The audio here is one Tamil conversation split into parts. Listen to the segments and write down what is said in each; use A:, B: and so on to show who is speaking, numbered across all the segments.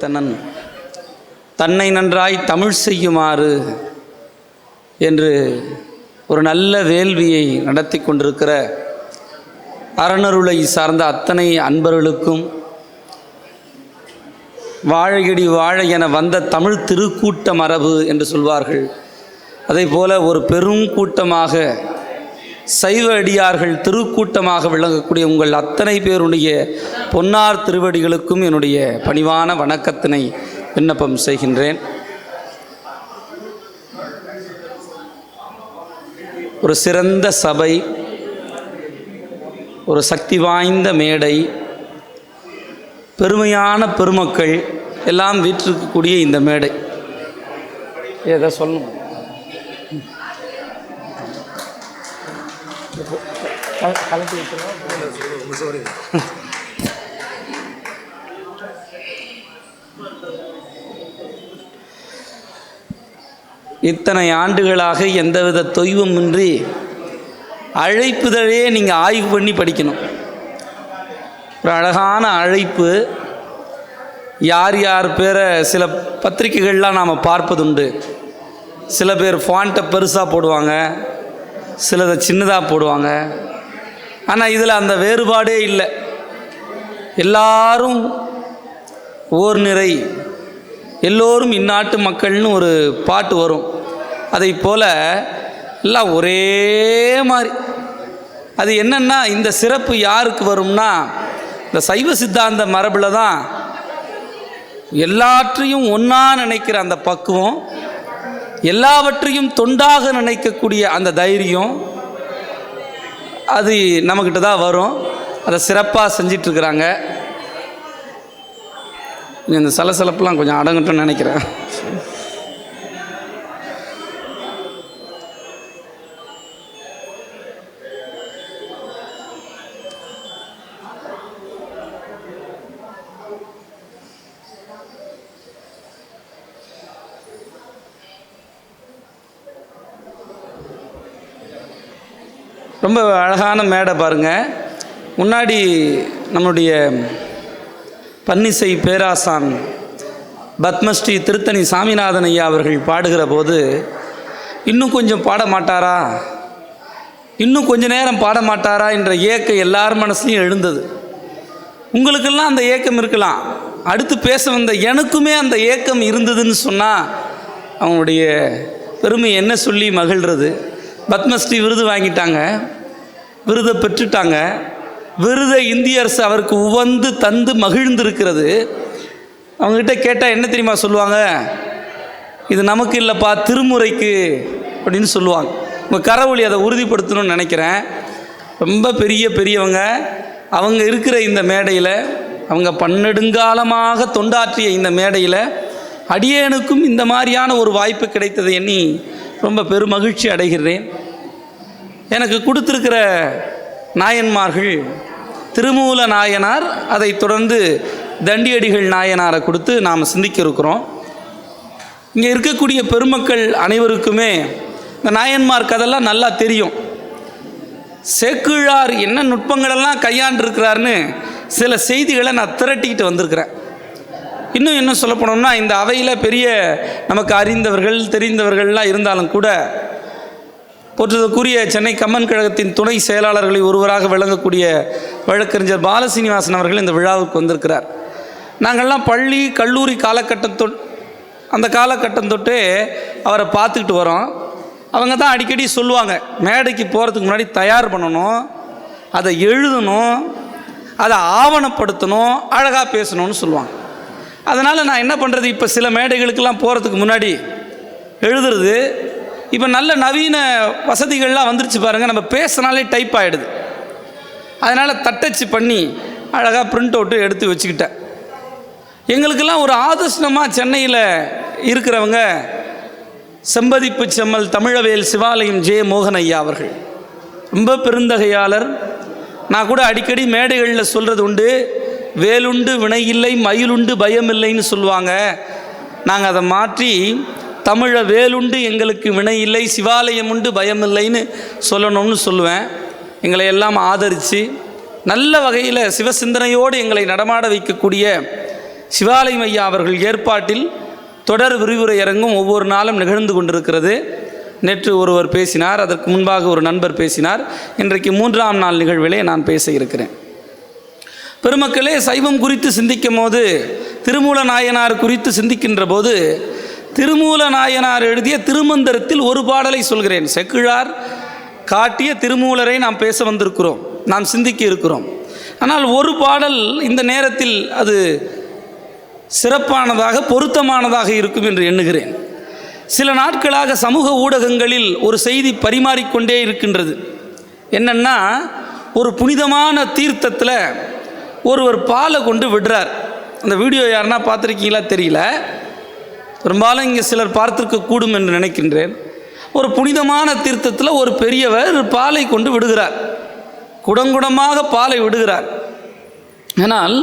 A: உரைத்தனன் தன்னை நன்றாய் தமிழ் செய்யுமாறு என்று ஒரு நல்ல வேள்வியை நடத்தி கொண்டிருக்கிற அறநருளை சார்ந்த அத்தனை அன்பர்களுக்கும் வாழையடி வாழை என வந்த தமிழ் திருக்கூட்ட மரபு என்று சொல்வார்கள். அதே போல ஒரு பெரும் கூட்டமாக சைவ அடியார்கள் திருக்கூட்டமாக விளங்கக்கூடிய உங்கள் அத்தனை பேருடைய பொன்னார் திருவடிகளுக்கும் என்னுடைய பணிவான வணக்கத்தினை விண்ணப்பம் செய்கின்றேன். ஒரு சிறந்த சபை, ஒரு சக்தி வாய்ந்த மேடை, பெருமையான பெருமக்கள் எல்லாம் வீற்றிருக்கக்கூடிய இந்த மேடை ஏதோ சொல்லணும். இத்தனை ஆண்டுகளாக எந்தவித தொய்வுமின்றி அழைப்புதழையே நீங்கள் ஆய்வு பண்ணி படிக்கணும். ஒரு அழகான அழைப்பு. யார் யார் பேரை சில பத்திரிகைகள்லாம் நாம் பார்ப்பதுண்டு. சில பேர் ஃபாண்ட்டை பெருசாக போடுவாங்க, சிலதை சின்னதாக போடுவாங்க. ஆனால் இதில் அந்த வேறுபாடே இல்லை. எல்லாரும் ஓர் நிறை, எல்லோரும் இந்நாட்டு மக்கள்னு ஒரு பாட்டு வரும். அதை போல் எல்லாம் ஒரே மாதிரி. அது என்னென்னா, இந்த சிறப்பு யாருக்கு வரும்னா, இந்த சைவ சித்தாந்த மரபில் தான் எல்லாற்றையும் ஒன்றா நினைக்கிற அந்த பக்குவம், எல்லாவற்றையும் தொண்டாக நினைக்கக்கூடிய அந்த தைரியம், அது நம்மக்கிட்ட தான் வரும். அதை சிறப்பாக செஞ்சிட்ருக்குறாங்க. இந்த சலசலப்பெலாம் கொஞ்சம் அடங்கட்டும்னு நினைக்கிறேன். ரொம்ப அழகான மேடை பாருங்கள். முன்னாடி நம்முடைய பன்னிசை பேராசான் பத்மஸ்ரீ திருத்தணி சாமிநாதன் ஐயா அவர்கள் பாடுகிற போது, இன்னும் கொஞ்சம் பாட மாட்டாரா, இன்னும் கொஞ்ச நேரம் பாட மாட்டாரா என்ற ஏக்கம் எல்லார் மனசுலையும் எழுந்தது. உங்களுக்கெல்லாம் அந்த ஏக்கம் இருக்கலாம். அடுத்து பேச வந்த எனக்குமே அந்த ஏக்கம் இருந்ததுன்னு சொன்னால் அவங்களுடைய பெருமை என்ன சொல்லி மகிழ்கிறது. பத்மஸ்ரீ விருது வாங்கிட்டாங்க, விருதை பெற்றுட்டாங்க. விருதை இந்திய அரசு அவருக்கு உவந்து தந்து மகிழ்ந்திருக்கிறது. அவங்ககிட்ட கேட்டால் என்ன தெரியுமா சொல்லுவாங்க? இது நமக்கு இல்லைப்பா, திருமுறைக்கு அப்படின்னு சொல்லுவாங்க. உங்கள் கரவொலி அதை உறுதிப்படுத்தணும்னு நினைக்கிறேன். ரொம்ப பெரியவங்க அவங்க இருக்கிற இந்த மேடையில், அவங்க பன்னெடுங்காலமாக தொண்டாற்றிய இந்த மேடையில் அடியேனுக்கும் இந்த மாதிரியான ஒரு வாய்ப்பு கிடைத்தது எண்ணி ரொம்ப பெருமகிழ்ச்சி அடைகிறேன். எனக்கு கொடுத்துருக்கிற நாயன்மார்கள் திருமூல நாயனார், அதை தொடர்ந்து தண்டியடிகள் நாயனாரை கொடுத்து நாம் சிந்திக்க இருக்கிறோம். இங்கே இருக்கக்கூடிய பெருமக்கள் அனைவருக்குமே இந்த நாயன்மார் கதெல்லாம் நல்லா தெரியும். சேக்கிழார் என்ன நுட்பங்களெல்லாம் கையாண்டிருக்கிறாருன்னு சில செய்திகளை நான் திரட்டிக்கிட்டு வந்திருக்கிறேன். இன்னும் என்ன சொல்ல போனோம்னா, இந்த அவையில் பெரிய நமக்கு அறிந்தவர்கள் தெரிந்தவர்கள்லாம் இருந்தாலும் கூட, போற்றுதற்குரிய சென்னை கம்மன் கழகத்தின் துணை செயலாளர்களில் ஒருவராக விளங்கக்கூடிய வழக்கறிஞர் பாலசீனிவாசன் அவர்கள் இந்த விழாவுக்கு வந்திருக்கிறார். நாங்கள்லாம் பள்ளி கல்லூரி அந்த காலகட்டம் தொட்டே அவரை பார்த்துக்கிட்டு வரோம். அவங்க தான் அடிக்கடி சொல்லுவாங்க, மேடைக்கு போகிறதுக்கு முன்னாடி தயார் பண்ணணும், அதை எழுதணும், அதை ஆவணப்படுத்தணும், அழகாக பேசணும்னு சொல்லுவாங்க. அதனால் நான் என்ன பண்ணுறது, இப்போ சில மேடைகளுக்கெல்லாம் போகிறதுக்கு முன்னாடி எழுதுறது. இப்போ நல்ல நவீன வசதிகள்லாம் வந்துருச்சு பாருங்கள். நம்ம பேசினாலே டைப் ஆகிடுது. அதனால் தட்டச்சு பண்ணி அழகாக பிரிண்ட் அவுட்டு எடுத்து வச்சுக்கிட்டேன். எங்களுக்கெல்லாம் ஒரு ஆதர்சனமாக சென்னையில் இருக்கிறவங்க செம்பதிப்பு செம்மல் தமிழவேல் சிவாலயம் ஜே மோகன் ஐயா அவர்கள். ரொம்ப பெருந்தகையாளர். நான் கூட அடிக்கடி மேடைகளில் சொல்கிறது உண்டு, வேலுண்டு வினையில்லை மயிலுண்டு பயமில்லைன்னு சொல்லுவாங்க. நாங்கள் அதை மாற்றி தமிழ வேலுண்டு எங்களுக்கு வினை இல்லை, சிவாலயம் உண்டு பயமில்லைன்னு சொல்லணும்னு சொல்லுவேன். எங்களை எல்லாம் ஆதரித்து நல்ல வகையில் சிவசிந்தனையோடு எங்களை நடமாட வைக்கக்கூடிய சிவாலயம் ஐயா அவர்கள் ஏற்பாட்டில் தொடர் விரிவுரை அரங்கும் ஒவ்வொரு நாளும் நிகழ்ந்து கொண்டிருக்கிறது. நேற்று ஒருவர் பேசினார், அதற்கு முன்பாக ஒரு நண்பர் பேசினார். இன்றைக்கு 3ஆம் நாள் நிகழ்விலே நான் பேச இருக்கிறேன். பெருமக்களே, சைவம் குறித்து சிந்திக்கும் போது, திருமூல நாயனார் குறித்து சிந்திக்கின்ற போது, திருமூல நாயனார் எழுதிய திருமந்திரத்தில் ஒரு பாடலை சொல்கிறேன். செக்கிழார் காட்டிய திருமூலரை நாம் பேச வந்திருக்கிறோம், நாம் சிந்திக்க இருக்கிறோம். ஆனால் ஒரு பாடல் இந்த நேரத்தில் அது சிறப்பானதாக பொருத்தமானதாக இருக்கும் என்று எண்ணுகிறேன். சில நாட்களாக சமூக ஊடகங்களில் ஒரு செய்தி பரிமாறிக்கொண்டே இருக்கின்றது. என்னன்னா, ஒரு புனிதமான தீர்த்தத்தில் ஒருவர் பாலை கொண்டு விடுறார். அந்த வீடியோ யாருன்னா பார்த்துருக்கீங்களா தெரியல, பெரும்பாலும் இங்கே சிலர் பார்த்துருக்க கூடும் என்று நினைக்கின்றேன். ஒரு புனிதமான தீர்த்தத்தில் ஒரு பெரியவர் பாலை கொண்டு விடுகிறார், குடங்குடமாக பாலை விடுகிறார். ஆனால்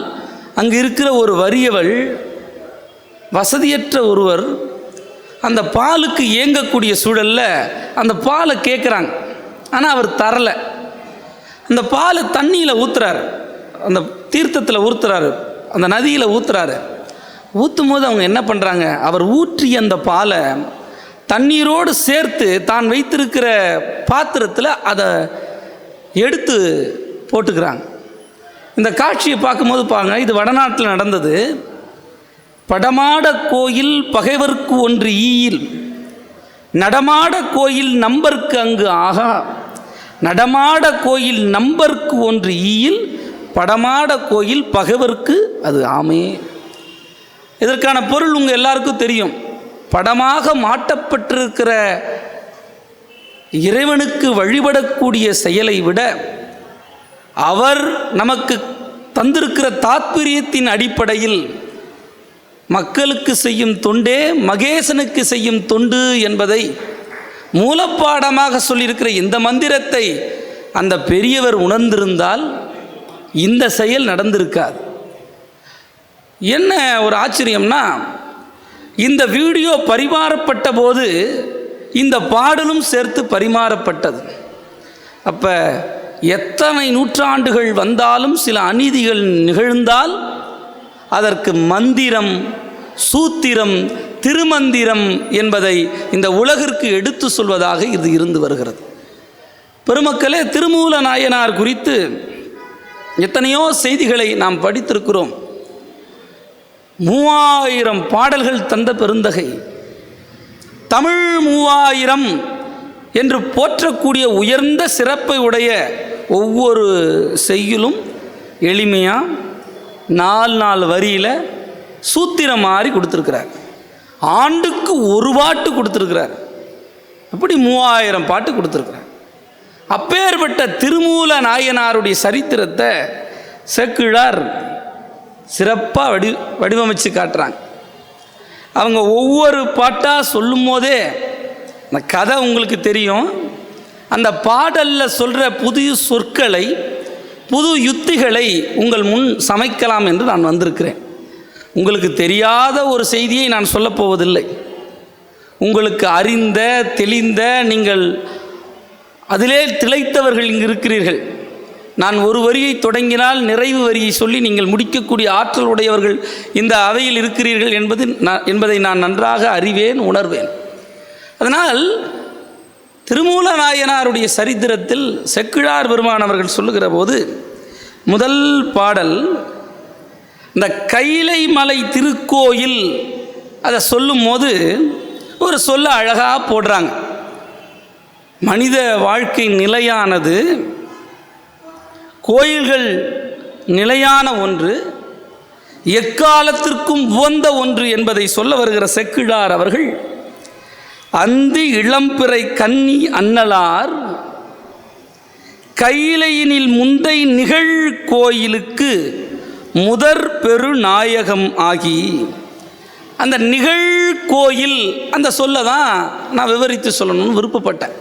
A: அங்கு இருக்கிற ஒரு வறியவள், வசதியற்ற ஒருவர், அந்த பாலுக்கு ஏங்கக்கூடிய சூழலில் அந்த பாலை கேட்குறாங்க. ஆனால் அவர் தரலை. அந்த பாலை தண்ணியில் ஊற்றுறாரு, அந்த தீர்த்தத்தில் ஊற்றுறாரு, அந்த நதியில் ஊற்றுறாரு. ஊற்றும் போது அவங்க என்ன பண்ணுறாங்க, அவர் ஊற்றிய அந்த பாலை தண்ணீரோடு சேர்த்து தான் வைத்திருக்கிற பாத்திரத்தில் அதை எடுத்து போட்டுக்கிறாங்க. இந்த காட்சியை பார்க்கும்போது பாருங்க, இது வடநாட்டில் நடந்தது. படமாட கோயில் பகைவர்க்கு ஒன்று ஈயில், நடமாட கோயில் நம்பர்க்கு அங்கு ஆகா, நடமாட கோயில் நம்பர்க்கு ஒன்று ஈயில், படமாட கோயில் பகைவர்க்கு அது ஆமே. இதற்கான பொருள் உங்கள் எல்லாருக்கும் தெரியும். படமாக மாட்டப்பட்டிருக்கிற இறைவனுக்கு வழிபடக்கூடிய செயலை விட அவர் நமக்கு தந்திருக்கிற தாத்பரியத்தின் அடிப்படையில் மக்களுக்கு செய்யும் தொண்டே மகேசனுக்கு செய்யும் தொண்டு என்பதை மூலப்பாடமாக சொல்லியிருக்கிற இந்த மந்திரத்தை அந்த பெரியவர் உணர்ந்திருந்தால் இந்த செயல் நடந்திருக்காது. என்ன ஒரு ஆச்சரியம்னா, இந்த வீடியோ பரிமாறப்பட்ட போது இந்த பாடலும் சேர்த்து பரிமாறப்பட்டது. அப்போ எத்தனை நூற்றாண்டுகள் வந்தாலும் சில அநீதிகள் நிகழ்ந்தால் அதற்கு மந்திரம், சூத்திரம், திருமந்திரம் என்பதை இந்த உலகிற்கு எடுத்து சொல்வதாக இது இருந்து வருகிறது. பெருமக்களே, திருமூல நாயனார் குறித்து எத்தனையோ செய்திகளை நாம் படித்திருக்கிறோம். 3000 பாடல்கள் தந்த பெருந்தகை, தமிழ் 3000 என்று போற்றக்கூடிய உயர்ந்த சிறப்பை உடைய ஒவ்வொரு செய்யுளும் எளிமையாக 4 வரியில் சூத்திரம் மாதிரி கொடுத்துருக்கிறார். ஆண்டுக்கு ஒரு பாட்டு கொடுத்துருக்கிறார். அப்படி 3000 பாட்டு கொடுத்துருக்கிறார். அப்பேற்பட்ட திருமூல நாயனாருடைய சரித்திரத்தை செக்கிழார் சிறப்பாக வடிவமைச்சு காட்டுறாங்க. அவங்க ஒவ்வொரு பாட்டாக சொல்லும் போதே அந்த கதை உங்களுக்கு தெரியும். அந்த பாடலில் சொல்கிற புதிய சொற்களை, புது யுத்திகளை உங்கள் முன் சமைக்கலாம் என்று நான் வந்திருக்கிறேன். உங்களுக்கு தெரியாத ஒரு செய்தியை நான் சொல்லப்போவதில்லை. உங்களுக்கு அறிந்த தெளிந்த, நீங்கள் அதிலே திளைத்தவர்கள் இங்கு இருக்கிறீர்கள். நான் ஒரு வரியை தொடங்கினால் நிறைவு வரியை சொல்லி நீங்கள் முடிக்கக்கூடிய ஆற்றல் உடையவர்கள் இந்த அவையில் இருக்கிறீர்கள் என்பதை நான் நன்றாக அறிவேன், உணர்வேன். அதனால் திருமூல நாயனாருடைய சரித்திரத்தில் செக்கிழார் பெருமான் அவர்கள் சொல்லுகிற போது முதல் பாடல், இந்த கைலை மலை திருக்கோயில் அதை சொல்லும் போது ஒரு சொல்ல அழகாக போடுறாங்க. மனித வாழ்க்கை நிலையானது, கோயில்கள் நிலையான ஒன்று, எக்காலத்திற்கும் உவந்த ஒன்று என்பதை சொல்ல வருகிற செக்கிழார் அவர்கள், அந்தி இளம்பிறை கன்னி அன்னலார் கையிலையினில் முந்தை நிகழ் கோயிலுக்கு முதற் பெரு நாயகம் ஆகி, அந்த நிகழ் கோயில் அந்த சொல்ல தான் நான் விவரித்து சொல்லணும்னு விருப்பப்பட்டேன்.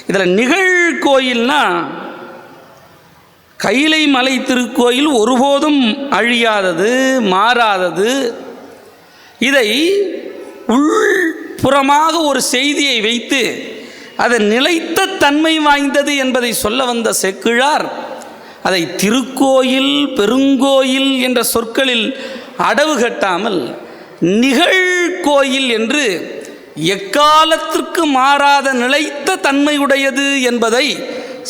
A: இதில் நிகழ் கோயில்னா கைலை மலை திருக்கோயில் ஒருபோதும் அழியாதது, மாறாதது. இதை உள்புறமாக ஒரு செய்தியை வைத்து அது நிலைத்த தன்மை வாய்ந்தது என்பதை சொல்ல வந்த செக்கிழார் அதை திருக்கோயில், பெருங்கோயில் என்ற சொற்களில் அடவு கட்டாமல் நிகழ்கோயில் என்று எக்காலத்திற்கு மாறாத நிலைத்த தன்மையுடையது என்பதை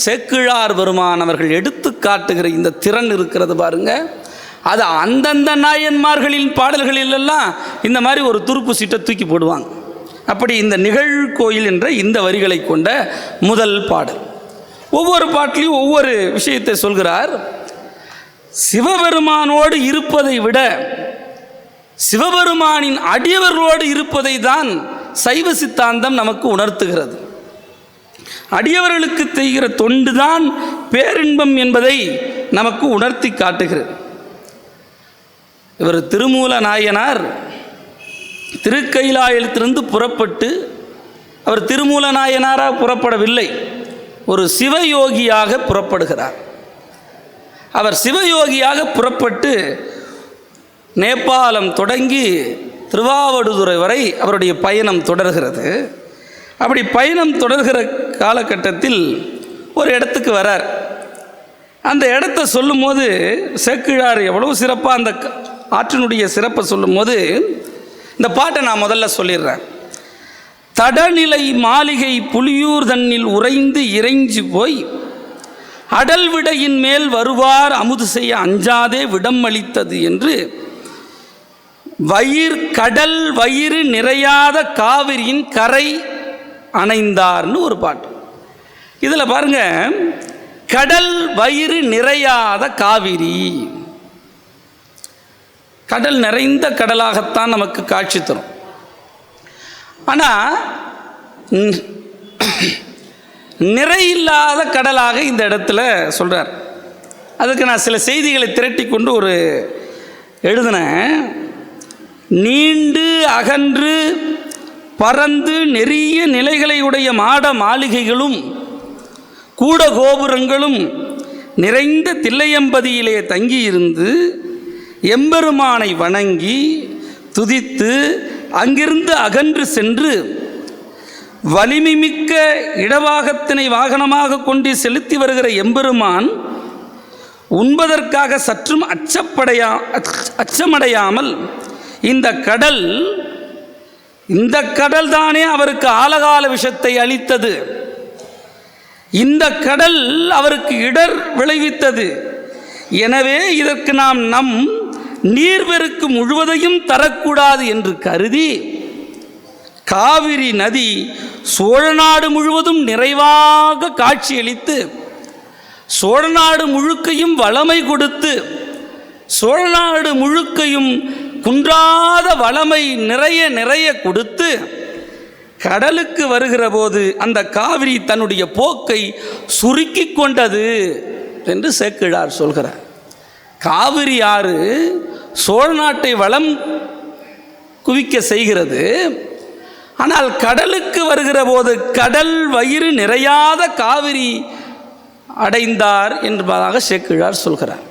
A: சேக்கிழார் பெருமான் அவர்கள் எடுத்து காட்டுகிற இந்த திறன் இருக்கிறது பாருங்க. அது அந்தந்த நாயன்மார்களின் பாடல்களிலெல்லாம் இந்த மாதிரி ஒரு துருப்பு சீட்டை தூக்கி போடுவாங்க. அப்படி இந்த நிகழ்கோயில் என்ற இந்த வரிகளை கொண்ட முதல் பாடல். ஒவ்வொரு பாட்டிலையும் ஒவ்வொரு விஷயத்தை சொல்கிறார். சிவபெருமானோடு இருப்பதை விட சிவபெருமானின் அடியவர்களோடு இருப்பதை தான் சைவ சித்தாந்தம் நமக்கு உணர்த்துகிறது. அடியவர்களுக்கு செய்கிற தொண்டுதான் பேரின்பம் என்பதை நமக்கு உணர்த்தி காட்டுகிறது. இவர் திருமூல நாயனார் திருக்கைலாயத்திலிருந்து புறப்பட்டு, அவர் திருமூல நாயனாராக புறப்படவில்லை, ஒரு சிவயோகியாக புறப்படுகிறார். அவர் சிவயோகியாக புறப்பட்டு நேபாளம் தொடங்கி திருவாவடுதுறை வரை அவருடைய பயணம் தொடர்கிறது. அப்படி பயணம் தொடர்கிற காலகட்டத்தில் ஒரு இடத்துக்கு வரார். அந்த இடத்த சொல்லும் போது சேக்கிழார் எவ்வளோ சிறப்பாக அந்த ஆற்றினுடைய சிறப்பை சொல்லும் போது இந்த பாட்டை நான் முதல்ல சொல்லிடுறேன். தடநிலை மாளிகை புலியூர் தன்னில் உறைந்து இறைஞ்சி போய் அடல் விடையின் மேல் வருவார் அமுது செய்ய அஞ்சாதே விடம் அளித்தது என்று கடல் வயிறு நிறையாத காவிரியின் கரை அணைந்தார்னு ஒரு பாட்டு. இதில் பாருங்க, கடல் வயிறு நிறையாத காவிரி, கடல் நிறைந்த கடலாகத்தான் நமக்கு காட்சி தரும். ஆனால் நிறையில்லாத கடலாக இந்த இடத்துல சொல்கிறார். அதுக்கு நான் சில செய்திகளை திரட்டி கொண்டு ஒரு எழுதினேன். நீண்டு அகன்று பறந்து நெறிய நிலைகளையுடைய மாட மாளிகைகளும் கூட கோபுரங்களும் நிறைந்த தில்லையம்பதியிலே தங்கியிருந்து எம்பெருமானை வணங்கி துதித்து அங்கிருந்து அகன்று சென்று வலிமைமிக்க இடவாகத்தினை வாகனமாக கொண்டு செலுத்தி வருகிற எம்பெருமான் உண்பதற்காக சற்றும் அச்சமடையாமல் இந்த கடல் தானே அவருக்கு ஆலகால விஷத்தை அளித்தது, இந்த கடல் அவருக்கு இடர் விளைவித்தது. எனவே இதற்கு நாம் நம் நீர்வெருக்கு முழுவதையும் தரக்கூடாது என்று கருதி காவிரி நதி சோழநாடு முழுவதும் நிறைவாக காட்சியளித்து சோழநாடு முழுக்கையும் வளமை கொடுத்து சோழநாடு முழுக்கையும் குன்றாத வளமை நிறைய கொடுத்து கடலுக்கு வருகிற போது அந்த காவிரி தன்னுடைய போக்கை சுருக்கி கொண்டது என்று சேக்கிழார் சொல்கிறார். காவிரி ஆறு சோழ நாட்டை வளம் குவிக்க செய்கிறது. ஆனால் கடலுக்கு வருகிற போது கடல் வயிறு நிறையாத காவிரி அடைந்தார் என்பதாக சேக்கிழார் சொல்கிறார்.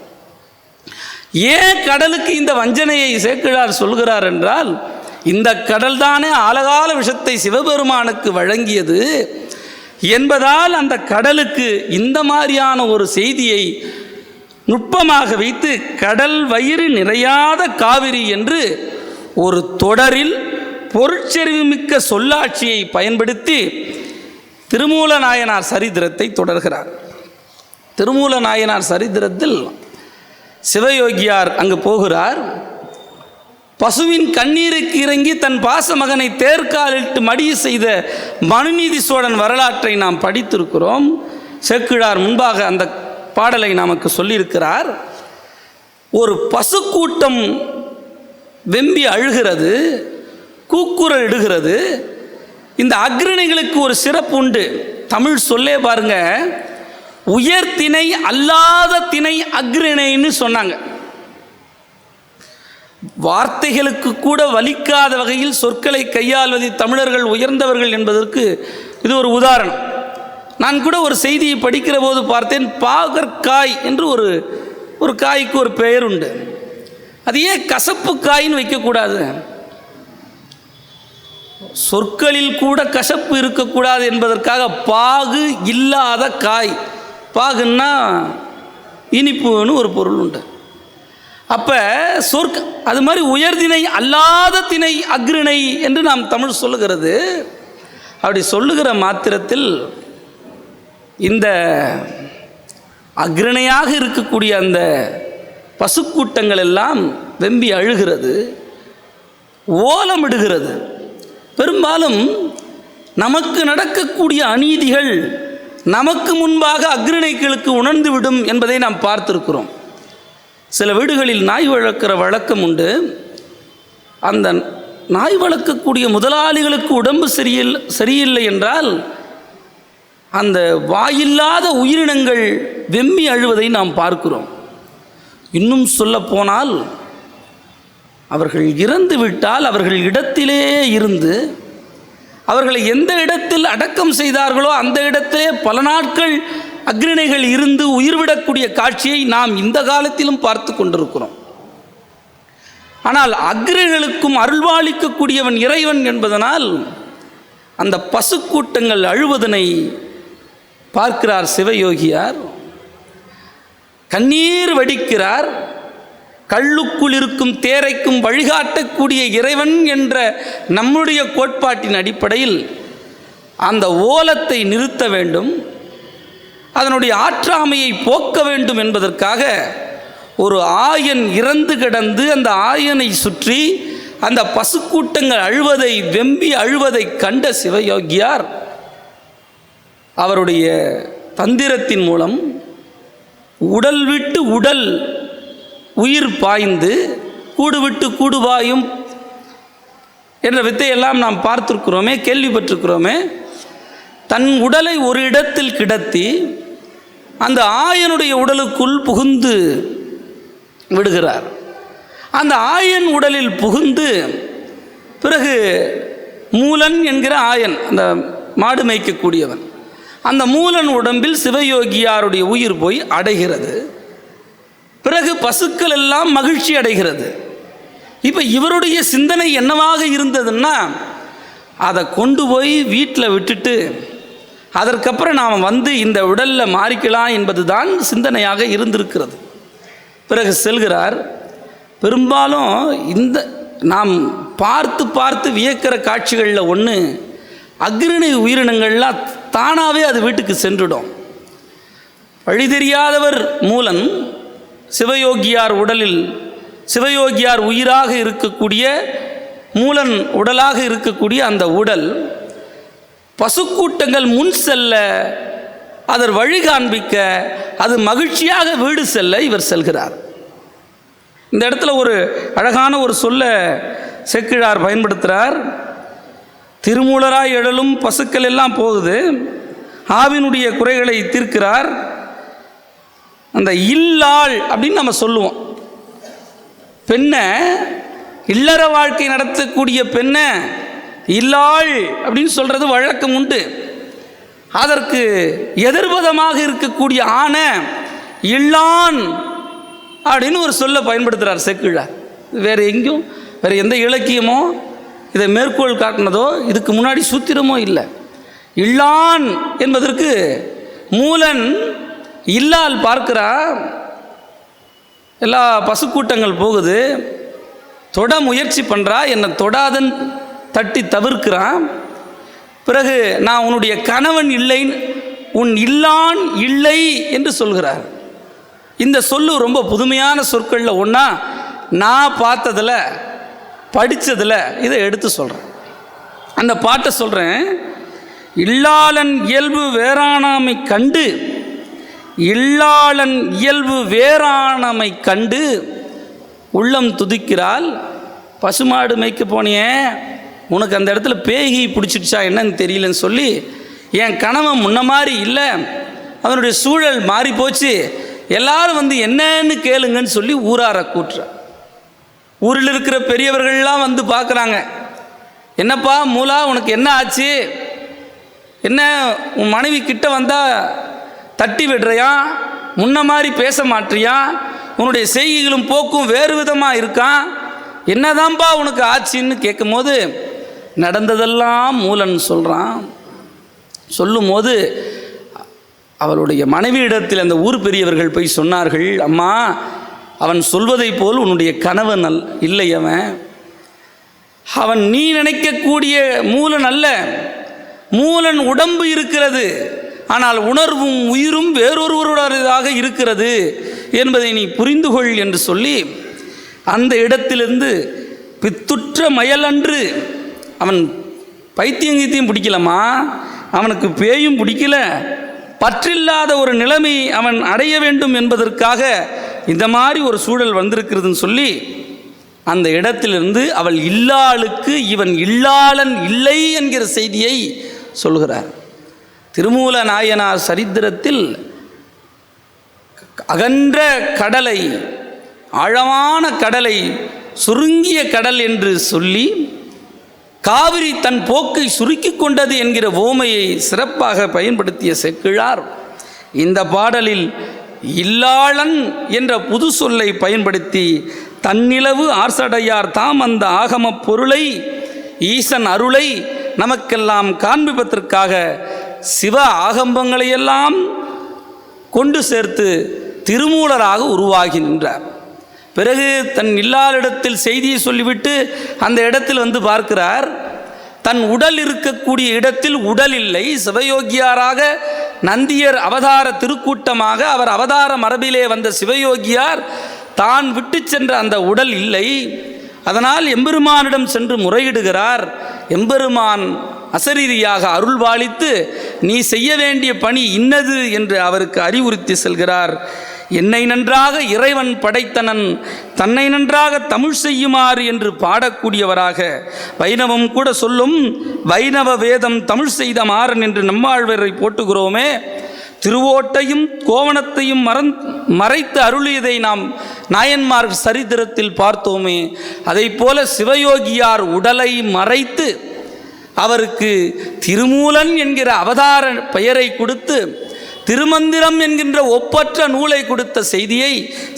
A: ஏன் கடலுக்கு இந்த வஞ்சனையை சேக்கிழார் சொல்கிறார் என்றால், இந்த கடல் தானே ஆலகால விஷத்தை சிவபெருமானுக்கு வழங்கியது என்பதால் அந்த கடலுக்கு இந்த மாதிரியான ஒரு செய்தியை நுட்பமாக வைத்து கடல் வயிறு நிறையாத காவிரி என்று ஒரு தொடரில் பொருட்செறிவுமிக்க சொல்லாட்சியை பயன்படுத்தி திருமூல நாயனார் சரித்திரத்தை தொடர்கிறார். திருமூல நாயனார் சரித்திரத்தில் சிவயோகியார் அங்கு போகிறார். பசுவின் கண்ணீருக்கு இறங்கி தன் பாச மகனை தேர்காலிட்டு மடிய செய்த மனுநீதி சோழன் வரலாற்றை நாம் படித்திருக்கிறோம். சேக்கிழார் முன்பாக அந்த பாடலை நமக்கு சொல்லியிருக்கிறார். ஒரு பசுக்கூட்டம் வெம்பி அழுகிறது, கூக்குரல் இடுகிறது. இந்த அக்ரணிகளுக்கு ஒரு சிறப்பு உண்டு. தமிழ் சொல்லே பாருங்க, உயர்திணை அல்லாத திணை அக்ரிணைன்னு சொன்னாங்க. வார்த்தைகளுக்கு கூட வலிக்காத வகையில் சொற்களை கையாள்வதில் தமிழர்கள் உயர்ந்தவர்கள் என்பதற்கு இது ஒரு உதாரணம். நான் கூட ஒரு செய்தியை படிக்கிற போது பார்த்தேன், பாகற்காய் என்று ஒரு காய்க்கு ஒரு பெயர் உண்டு. அது ஏன் கசப்பு காயின்னு வைக்கக்கூடாது? சொற்களில் கூட கசப்பு இருக்கக்கூடாது என்பதற்காக பாகு இல்லாத காய், பாகுன்னா இனிப்புன்னு ஒரு பொருள் உண்டு. அப்போ அது மாதிரி உயர்திணை அல்லாத திணை அக்ரிணை என்று நாம் தமிழ் சொல்லுகிறது. அப்படி சொல்லுகிற மாத்திரத்தில் இந்த அக்ரிணையாக இருக்கக்கூடிய அந்த பசுக்கூட்டங்கள் எல்லாம் வெம்பி அழுகிறது, ஓலமிடுகிறது. பெரும்பாலும் நமக்கு நடக்கக்கூடிய அநீதிகள் நமக்கு முன்பாக அக்ரிணைகளுக்கு உணர்ந்துவிடும் என்பதை நாம் பார்த்திருக்கிறோம். சில வீடுகளில் நாய் வளர்க்கிற வழக்கம் உண்டு. அந்த நாய் வளர்க்கக்கூடிய முதலாளிகளுக்கு உடம்பு சரியில்லை என்றால் அந்த வாயில்லாத உயிரினங்கள் வெம்மி அழுவதை நாம் பார்க்கிறோம். இன்னும் சொல்லப்போனால் அவர்கள் இறந்து விட்டால் அவர்கள் இடத்திலே இருந்து அவர்களை எந்த இடத்தில் அடக்கம் செய்தார்களோ அந்த இடத்திலே பல நாட்கள் அக்ரிணைகள் இருந்து உயிர்விடக்கூடிய காட்சியை நாம் இந்த காலத்திலும் பார்த்து கொண்டிருக்கிறோம். ஆனால் அக்ரிணைகளுக்கும் அருள்வாளிக்கக்கூடியவன் இறைவன் என்பதனால் அந்த பசுக்கூட்டங்கள் அழுவதனை பார்க்கிறார் சிவயோகியார். கண்ணீர் வடிக்கிறார். கல்லுக்குள் இருக்கும் தேரைக்கும் வழிகாட்டக்கூடிய இறைவன் என்ற நம்முடைய கோட்பாட்டின் அடிப்படையில் அந்த ஓலத்தை நிறுத்த வேண்டும், அதனுடைய ஆற்றாமையை போக்க வேண்டும் என்பதற்காக ஒரு ஆயன் இறந்து கிடந்து அந்த ஆயனை சுற்றி அந்த பசுக்கூட்டங்கள் அழுவதை வெம்பி அழுவதை கண்ட சிவயோகியார் அவருடைய தந்திரத்தின் மூலம் உடல் விட்டு உடல் உயிர் பாய்ந்து கூடு விட்டு கூடு பாயும் என்ற வித்தையெல்லாம் நாம் பார்த்திருக்கிறோமே, கேள்விப்பட்டிருக்கிறோமே. தன் உடலை ஒரு இடத்தில் கிடத்தி அந்த ஆயனுடைய உடலுக்குள் புகுந்து விடுகிறார். அந்த ஆயன் உடலில் புகுந்து பிறகு மூலன் என்கிற ஆயன், அந்த மாடு மேய்க்கக்கூடியவன், அந்த மூலன் உடம்பில் சிவயோகியாருடைய உயிர் போய் அடைகிறது. பிறகு பசுக்கள் எல்லாம் மகிழ்ச்சி அடைகிறது. இப்போ இவருடைய சிந்தனை என்னவாக இருந்ததுன்னா, அதை கொண்டு போய் வீட்டில் விட்டுட்டு அதற்கப்புறம் நாம் வந்து இந்த உடலில் மாறிக்கலாம் என்பது தான் சிந்தனையாக இருந்திருக்கிறது. பிறகு செல்கிறார். பெரும்பாலும் இந்த நாம் பார்த்து பார்த்து வியக்கிற காட்சிகளில் ஒன்று, அக்ரிணை உயிரினங்கள்லாம் தானாகவே அது வீட்டுக்கு சென்றுடும். வழி தெரியாதவர் மூலன் சிவயோகியார் உடலில், சிவயோகியார் உயிராக இருக்கக்கூடிய மூலன் உடலாக இருக்கக்கூடிய அந்த உடல் பசுக்கூட்டங்கள் முன் செல்ல, அதர் வழி காண்பிக்க, அது மகிழ்ச்சியாக வீடு செல்ல இவர் செல்கிறார். இந்த இடத்துல ஒரு அழகான ஒரு சொல்ல செக்கிழார் பயன்படுத்துகிறார். திருமூலராய் எழலும் பசுக்கள் எல்லாம் போகுது, ஆவினுடைய குறைகளை தீர்க்கிறார். அந்த இல்லாள் அப்படின்னு நம்ம சொல்லுவோம். பெண்ணை, இல்லற வாழ்க்கை நடத்தக்கூடிய பெண்ணை இல்லாள் அப்படின்னு சொல்கிறது வழக்கம் உண்டு. அதற்கு எதிர்பதமாக இருக்கக்கூடிய ஆணை இல்லான் அப்படின்னு ஒரு சொல்ல பயன்படுத்துகிறார் செக்கிழார். வேறு எங்கேயும் வேறு எந்த இலக்கியமோ இதை மேற்கோள் காட்டினதோ இதுக்கு முன்னாடி சூத்திரமோ இல்லை. இல்லான் என்பதற்கு மூலன் இல்லால் பார்க்கிறா, எல்லா பசுக்கூட்டங்கள் போகுது, தொட முயற்சி பண்ணுறா, என்னை தொடாதன் தட்டி தவிர்க்கிறான். பிறகு நான் உன்னுடைய கணவன் இல்லை, உன் இல்லான் இல்லை என்று சொல்கிறார். இந்த சொல்லு ரொம்ப புதுமையான சொற்களில் ஒன்றா நான் பார்த்ததில் படித்ததில் இதை எடுத்து சொல்கிறேன். அந்த பாட்டை சொல்கிறேன். இல்லாளன் இயல்பு வேறானாமை கண்டு, இல்லாளன் இயல்பு வேறானமை கண்டு உள்ளம் துதிக்கிறாள். பசுமாடு மேய்க்க போனியே, உனக்கு அந்த இடத்துல பேகி பிடிச்சிடுச்சா என்னன்னு தெரியலன்னு சொல்லி, என் கணவன் முன்ன மாதிரி இல்லை, அவனுடைய சூழல் மாறி போச்சு, எல்லாரும் வந்து என்னன்னு கேளுங்கன்னு சொல்லி ஊரார கூட்டுற. ஊரில் இருக்கிற பெரியவர்கள்லாம் வந்து பார்க்குறாங்க. என்னப்பா மூலா, உனக்கு என்ன ஆச்சு? என்ன உன் மனைவி கிட்ட வந்தால் தட்டி விடுறியா, முன்ன மாதிரி பேச மாட்டியா, உன்னுடைய செய்கைகளும் போக்கும் வேறு விதமாக இருக்கான், என்னதான்ப்பா உனக்கு ஆச்சுன்னு கேட்கும் போது நடந்ததெல்லாம் மூலன் சொல்கிறான். சொல்லும் போது அவளுடைய மனைவியிடத்தில் அந்த ஊர் பெரியவர்கள் போய் சொன்னார்கள், அம்மா அவன் சொல்வதை போல் உன்னுடைய கணவன் இல்லை. அவன் நீ நினைக்கக்கூடிய மூலன் அல்ல. மூலன் உடம்பு இருக்கிறது, ஆனால் உணர்வும் உயிரும் வேறொருவருடையதாக இருக்கிறது என்பதை நீ புரிந்து கொள் என்று சொல்லி அந்த இடத்திலிருந்து பித்துற்ற மயலன்று, அவன் பைத்தியங்கீத்தியம் பிடிக்கலம்மா, அவனுக்கு பேயும் பிடிக்கல, பற்றில்லாத ஒரு நிலைமை அவன் அடைய வேண்டும் என்பதற்காக இந்த மாதிரி ஒரு சூழல் வந்திருக்கிறதுன்னு சொல்லி அந்த இடத்திலிருந்து அவள் இல்லாளுக்கு இவன் இல்லாளன் இல்லை என்கிற செய்தியை சொல்கிறார். திருமூல நாயனார் சரித்திரத்தில் அகன்ற கடலை, ஆழமான கடலை சுருங்கிய கடல் என்று சொல்லி காவிரி தன் போக்கை சுருக்கி கொண்டது என்கிற ஓமையை சிறப்பாக பயன்படுத்திய செக்கிழார் இந்த பாடலில் இல்லாளன் என்ற புது சொல்லை பயன்படுத்தி தன்னிலவு ஆர்சடையார் தாம் அந்த ஆகமப் பொருளை, ஈசன் அருளை நமக்கெல்லாம் காண்பிப்பதற்காக சிவ ஆகம்பங்களையெல்லாம் கொண்டு சேர்த்து திருமூலராக உருவாகி நின்றார். பிறகு தன் இல்லாளிடத்தில் செய்தியை சொல்லிவிட்டு அந்த இடத்தில் வந்து பார்க்கிறார். தன் உடல் இருக்கக்கூடிய இடத்தில் உடல் இல்லை. சிவயோகியாராக நந்தியர் அவதார திருக்கூட்டமாக அவர் அவதார மரபிலே வந்த சிவயோகியார் தான் விட்டு சென்ற அந்த உடல் இல்லை. அதனால் எம்பெருமானிடம் சென்று முறையிடுகிறார். எம்பெருமான் அசரீரியாக அருள்வாளித்து நீ செய்ய வேண்டிய பணி இன்னது என்று அவருக்கு அறிவுறுத்தி செல்கிறார். என்னை நன்றாக இறைவன் படைத்தனன், தன்னை நன்றாக தமிழ் செய்யுமாறு என்று பாடக்கூடியவராக வைணவம் கூட சொல்லும் வைணவ வேதம் தமிழ் செய்த மாறன் என்று நம்மாழ்வரை போட்டுகிறோமே. திருவோட்டையும் கோவணத்தையும் மறைத்து அருளியதை நாம் நாயன்மார் சரித்திரத்தில் பார்த்தோமே. அதை போல சிவயோகியார் உடலை மறைத்து அவருக்கு திருமூலன் என்கிற அவதார பெயரை கொடுத்து திருமந்திரம் என்கின்ற ஒப்பற்ற நூலை கொடுத்த செய்தியை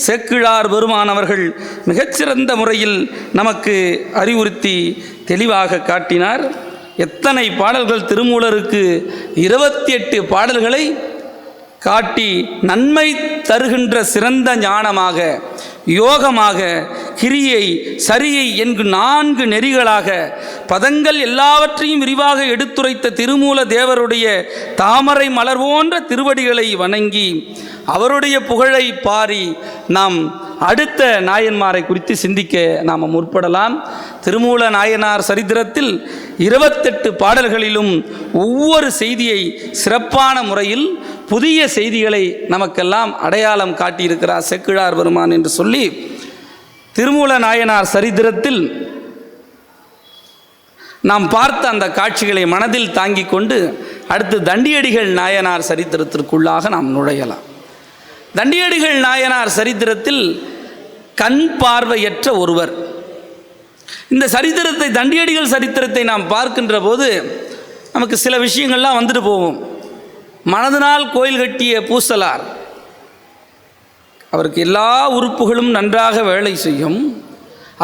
A: சேக்கிழார் பெருமான் அவர்கள் மிகச்சிறந்த முறையில் நமக்கு அறிவுறுத்தி தெளிவாக காட்டினார். எத்தனை பாடல்கள் திருமூலருக்கு 28 பாடல்களை காட்டி நன்மை தருகின்ற சிறந்த ஞானமாக, யோகமாக, கிரியை, சரியை என்கு 4 நெறிகளாக பதங்கள் எல்லாவற்றையும் விரிவாக எடுத்துரைத்த திருமூல தேவருடைய தாமரை மலர் போன்ற திருவடிகளை வணங்கி அவருடைய புகழை பாரி நாம் அடுத்த நாயன்மாரை குறித்து சிந்திக்க நாம் முற்படலாம். திருமூல நாயனார் சரித்திரத்தில் 28 பாடல்களிலும் ஒவ்வொரு செய்தியை சிறப்பான முறையில் புதிய செய்திகளை நமக்கெல்லாம் அடையாளம் காட்டியிருக்கிறார் செக்கிழார் பெருமான் என்று சொல்லி திருமூல நாயனார் சரித்திரத்தில் நாம் பார்த்த அந்த காட்சிகளை மனதில் தாங்கிக் கொண்டு அடுத்து தண்டியடிகள் நாயனார் சரித்திரத்திற்குள்ளாக நாம் நுழையலாம். தண்டியடிகள் நாயனார் சரித்திரத்தில் கண் பார்வையற்ற ஒருவர். இந்த சரித்திரத்தை, தண்டியடிகள் சரித்திரத்தை நாம் பார்க்கின்ற போது நமக்கு சில விஷயங்கள்லாம் வந்துட்டு போவோம். மனதினால் கோயில் கட்டிய பூசலார், அவருக்கு எல்லா உறுப்புகளும் நன்றாக வேலை செய்யும்.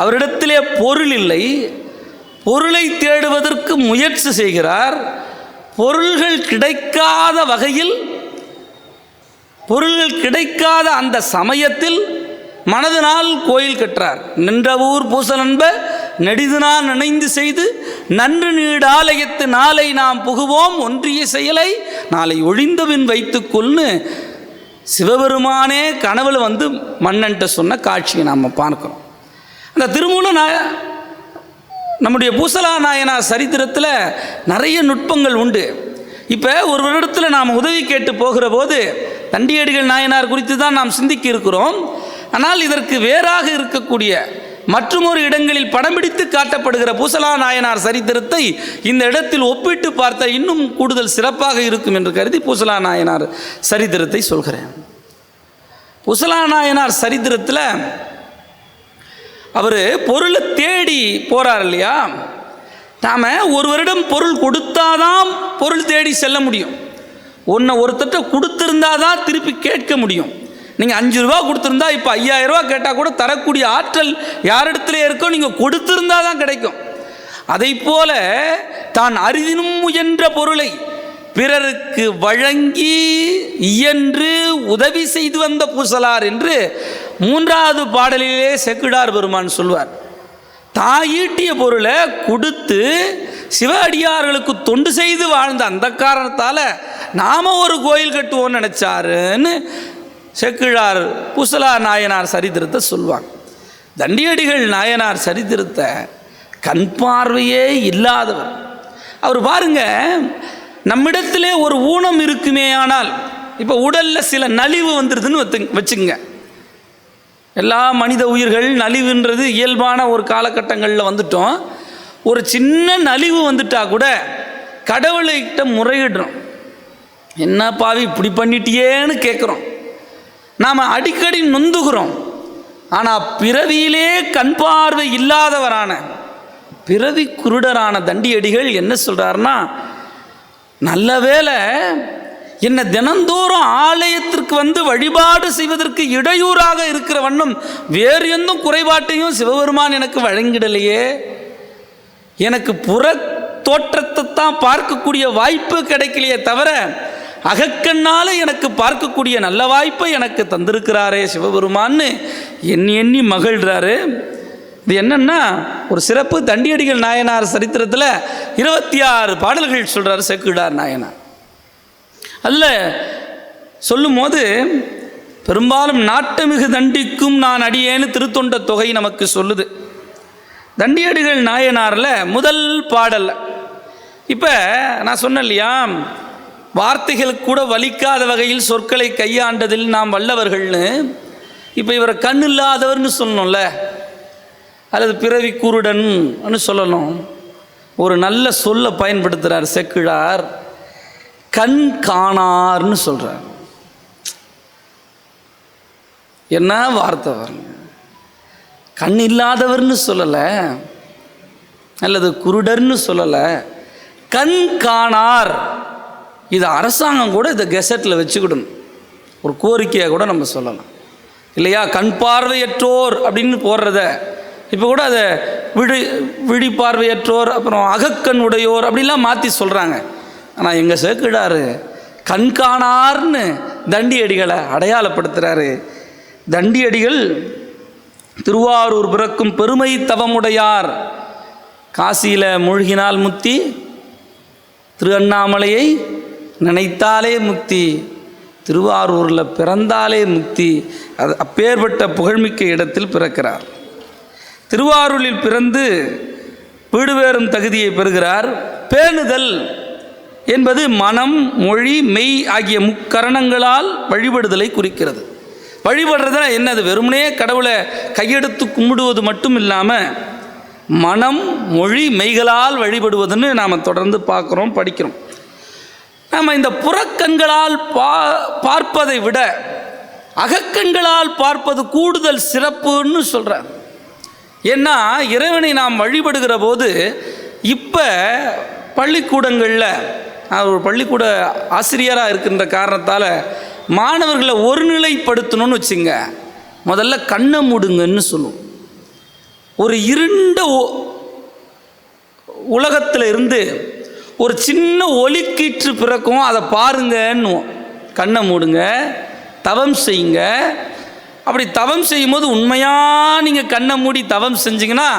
A: அவரிடத்திலே பொருள் இல்லை. பொருளை தேடுவதற்கு முயற்சி செய்கிறார். பொருள்கள் கிடைக்காத வகையில், பொருள்கள் கிடைக்காத அந்த சமயத்தில் மனதினால் கோயில் கற்றார். நின்ற ஊர் பூசலன்ப நெடிதுனால் நினைந்து செய்து நன்று நீடாலயத்து நாளை நாம் புகுவோம் ஒன்றிய செயலை நாளை ஒழிந்தபின் வைத்துக்கொள்னு சிவபெருமானே கனவுல வந்து மன்னன்ட்ட சொன்ன காட்சியை நாம் பார்க்கிறோம். அந்த திருமூல நம்முடைய பூசலா நாயனார் சரித்திரத்தில் நிறைய நுட்பங்கள் உண்டு. இப்போ ஒரு வருடத்தில் நாம் உதவி கேட்டு போகிற போது தண்டியடிகள் நாயனார் குறித்து தான் நாம் சிந்திக்க இருக்கிறோம். ஆனால் இதற்கு வேறாக இருக்கக்கூடிய மற்றுமொரு இடங்களில் படம் பிடித்து காட்டப்படுகிற பூசலா நாயனார் சரித்திரத்தை இந்த இடத்தில் ஒப்பிட்டு பார்த்த இன்னும் கூடுதல் சிறப்பாக இருக்கும் என்று கருதி பூசலா நாயனார் சரித்திரத்தை சொல்கிறேன். பூசலா நாயனார் சரித்திரத்தில் அவர் பொருளை தேடி போகிறார் இல்லையா? நாம் ஒருவரிடம் பொருள் கொடுத்தாதான் பொருள் தேடி செல்ல முடியும். ஒன்றை ஒருத்தட்ட கொடுத்துருந்தாதான் திருப்பி கேட்க முடியும். நீங்கள் 5 ரூபா கொடுத்துருந்தா இப்போ 5000 ரூபா கேட்டால் கூட தரக்கூடிய ஆற்றல் யாரிடத்துல இருக்கோ நீங்கள் கொடுத்துருந்தா தான் கிடைக்கும். அதை போல தான் அரிதினும் முயன்ற பொருளை பிறருக்கு வழங்கி இயன்று உதவி செய்து வந்த பூசலார் என்று 3வது பாடலிலே சேக்கிழார் பெருமான் சொல்வார். தாயீட்டிய பொருளை கொடுத்து சிவ அடியார்களுக்கு தொண்டு செய்து வாழ்ந்த அந்த காரணத்தால் நாம ஒரு கோயில் கட்டுவோம்னு நினைச்சாருன்னு சேக்கிழார் பூசலார் நாயனார் சரித்திரத்தை சொல்வாங்க. தண்டியடிகள் நாயனார் சரித்திரத்தை கண் பார்வையே இல்லாதவர் அவர். பாருங்க, நம்மிடத்திலே ஒரு ஊனம் இருக்குமே, ஆனால் இப்போ உடலில் சில நலிவு வந்துடுதுன்னு வச்சுங்க. எல்லா மனித உயிர்கள் நலிவுன்றது இயல்பான ஒரு காலகட்டங்களில் வந்துட்டோம். ஒரு சின்ன நலிவு வந்துட்டா கூட கடவுளைகிட்ட முறையிடுறோம். என்ன பாவி இப்படி பண்ணிட்டியேன்னு கேட்குறோம். நாம் அடிக்கடி நொந்துகிறோம். ஆனால் பிறவியிலே கண் பார்வை இல்லாதவரான பிறவி குருடரான தண்டியடிகள் என்ன சொல்கிறாருன்னா, நல்ல வேளை என்னை தினந்தோறும் ஆலயத்திற்கு வந்து வழிபாடு செய்வதற்கு இடையூறாக இருக்கிற வண்ணம் வேறு எந்த குறைபாட்டையும் சிவபெருமான் எனக்கு வழங்கிடலையே. எனக்கு புற தோற்றத்தை தான் பார்க்கக்கூடிய வாய்ப்பு கிடைக்கலையே தவிர அகக்கண்ணால் எனக்கு பார்க்கக்கூடிய நல்ல வாய்ப்பை எனக்கு தந்திருக்கிறாரே சிவபெருமான்னு எண்ணி எண்ணி மகிழ்கிறாரு. இது என்னன்னா ஒரு சிறப்பு. தண்டியடிகள் நாயனார் சரித்திரத்தில் 26 பாடல்கள் சொல்கிறார் சேக்கிழார் நாயனார். அதில் சொல்லும் போது பெரும்பாலும் நாட்டமிகு தண்டிக்கும் நான் அடியேன்னு திருத்தொண்ட தொகை நமக்கு சொல்லுது. தண்டியடிகள் நாயனாரில் முதல் பாடல். இப்போ நான் சொன்னேன் இல்லையா, வார்த்தைகளுக்கு கூட வலிக்காத வகையில் சொற்களை கையாண்டதில் நாம் வல்லவர்கள்னு. இப்போ இவரை கண் இல்லாதவர்னு சொல்லணும்ல, அல்லது பிறவி குருடன்னு சொல்லணும். ஒரு நல்ல சொல்லை பயன்படுத்துகிறார் சேக்கிழார். கண் காணார்னு சொல்கிறார். என்ன வார்த்தை பாருங்க. கண் இல்லாதவர்னு சொல்லலை, அல்லது குருடர்னு சொல்லலை, கண் காணார். இது அரசாங்கம் கூட இதை கெசட்டில் வச்சுக்கிடணும், ஒரு கோரிக்கையாக கூட நம்ம சொல்லலாம் இல்லையா. கண் பார்வையற்றோர் அப்படின்னு போடுறத இப்போ கூட அதை விழி பார்வையற்றோர், அப்புறம் அகக்கண் உடையோர் அப்படிலாம் மாற்றி சொல்கிறாங்க. ஆனால் எங்கள் சேக்கிழார் கண்காணார்னு தண்டியடிகளை அடையாளப்படுத்துகிறாரு. தண்டியடிகள் திருவாரூர் பிறக்கும் பெருமை தவமுடையார். காசியில் மூழ்கினால் முக்தி, திரு அண்ணாமலையை நினைத்தாலே முக்தி, திருவாரூரில் பிறந்தாலே முக்தி. அது அப்பேற்பட்ட புகழ்மிக்க இடத்தில் பிறக்கிறார். திருவாரூரில் பிறந்து வீடு வேறும் தகுதியை பெறுகிறார். பேணுதல் என்பது மனம், மொழி, மெய் ஆகிய முக்கரணங்களால் வழிபடுதலை குறிக்கிறது. வழிபடுறதுனா என்னது? வெறுமனே கடவுளை கையெடுத்து கும்பிடுவது மட்டும் இல்லாமல் மனம், மொழி, மெய்களால் வழிபடுவதுன்னு நாம் தொடர்ந்து பார்க்குறோம், படிக்கிறோம். நாம் இந்த புறக்கண்களால் பார்ப்பதை விட அகக்கண்களால் பார்ப்பது கூடுதல் சிறப்புன்னு சொல்கிறார். ஏன்னா இறைவனை நாம் வழிபடுகிற போது இப்போ பள்ளிக்கூடங்களில் ஒரு பள்ளிக்கூட ஆசிரியராக இருக்கின்ற காரணத்தால் மாணவர்களை ஒருநிலைப்படுத்தணும்னு வச்சுங்க, முதல்ல கண்ணை மூடுங்கன்னு சொல்லுவோம். ஒரு இருண்ட உலகத்தில் இருந்து ஒரு சின்ன ஒளிக்கீற்று பிறக்கும், அதை பாருங்கன்னுவோம். கண்ணை மூடுங்க, தவம் செய்யுங்க. அப்படி தவம் செய்யும்போது உண்மையாக நீங்கள் கண்ணை மூடி தவம் செஞ்சிங்கன்னா